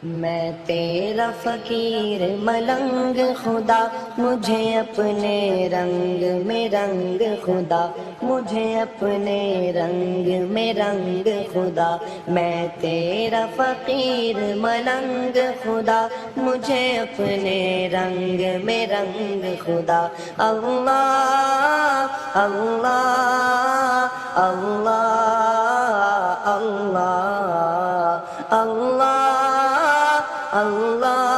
میں تیرا فقیر ملنگ خدا، مجھے اپنے رنگ میں رنگ خدا، مجھے اپنے رنگ میں رنگ خدا۔ میں تیرا فقیر ملنگ خدا، مجھے اپنے رنگ میں رنگ خدا۔ اللہ اللہ اللہ اللہ اللہ اللہ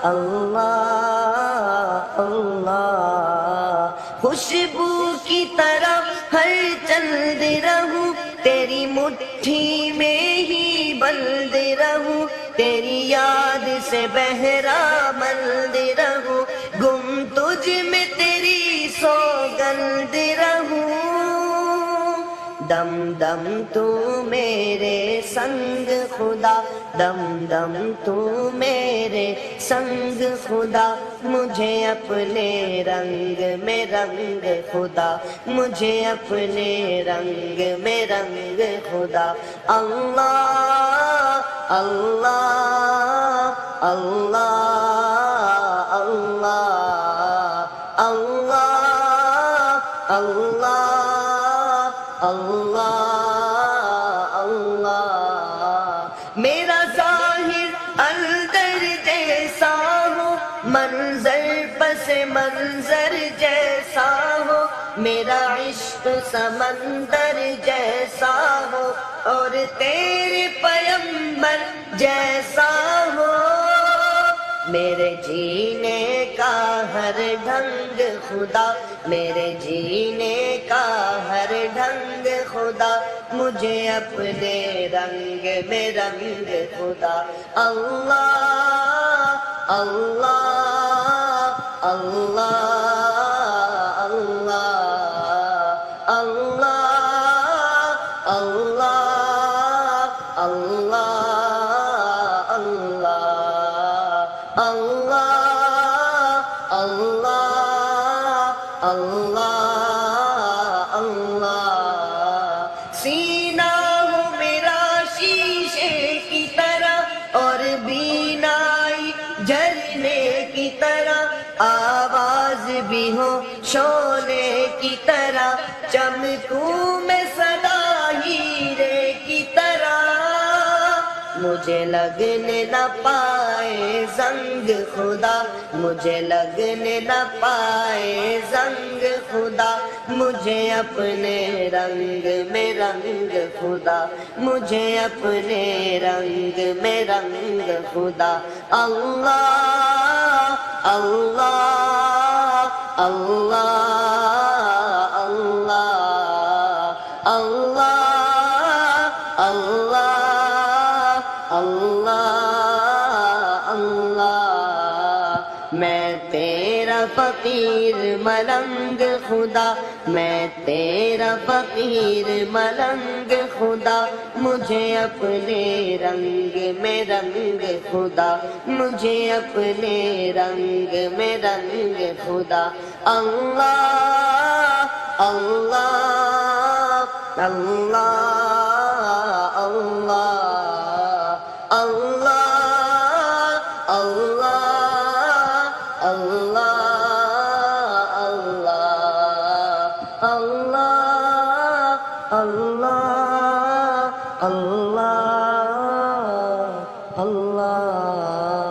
اللہ اللہ۔ خوشبو کی طرح ہر چند رہوں، تیری مٹھی میں ہی بند رہوں، تیری یاد سے بہرا مند رہوں، گم تجھ میں تیری سوگند رہوں۔ دم دم تو میرے سنگ خدا، دم دم تو میرے سنگ خدا، مجھے اپنے رنگ میں رنگ خدا، مجھے اپنے رنگ میں رنگ خدا۔ اللہ اللہ اللہ اللہ اللہ اللہ اللہ اللہ۔ میرا ظاہر اندر جیسا ہو، منظر پس منظر جیسا ہو، میرا عشق سمندر جیسا ہو، اور تیرے پیمبر جیسا ہو۔ میرے جینے کا ہر ڈھنگ خدا، میرے جینے کا ہر ڈھنگ خدا، مجھے اپنے رنگ میں رنگ خدا۔ اللہ اللہ اللہ اللہ اللہ اللہ اللہ اللہ اللہ اللہ اللہ اللہ۔ سینہ ہو میرا شیشے کی طرح، اور بینائی جھرنے کی طرح، آواز بھی ہو شعلے کی طرح، چمکوں میں سدا ہیرے کی طرح، مجھے لگنے نہ پائے زنگ خدا، مجھے لگنے نہ پائے زنگ خدا، مجھے اپنے رنگ میں رنگ خدا، مجھے اپنے رنگ میں رنگ خدا۔ اللہ اللہ اللہ اللہ اللہ اللہ اللہ اللہ۔ میں تیرا فقیر ملنگ خدا، میں تیرا فقیر ملنگ خدا، مجھے اپنے رنگ میں رنگ خدا، مجھے اپنے رنگ میں رنگ خدا۔ اللہ اللہ اللہ اللہ اللہ اللہ اللہ اللہ اللہ اللہ اللہ۔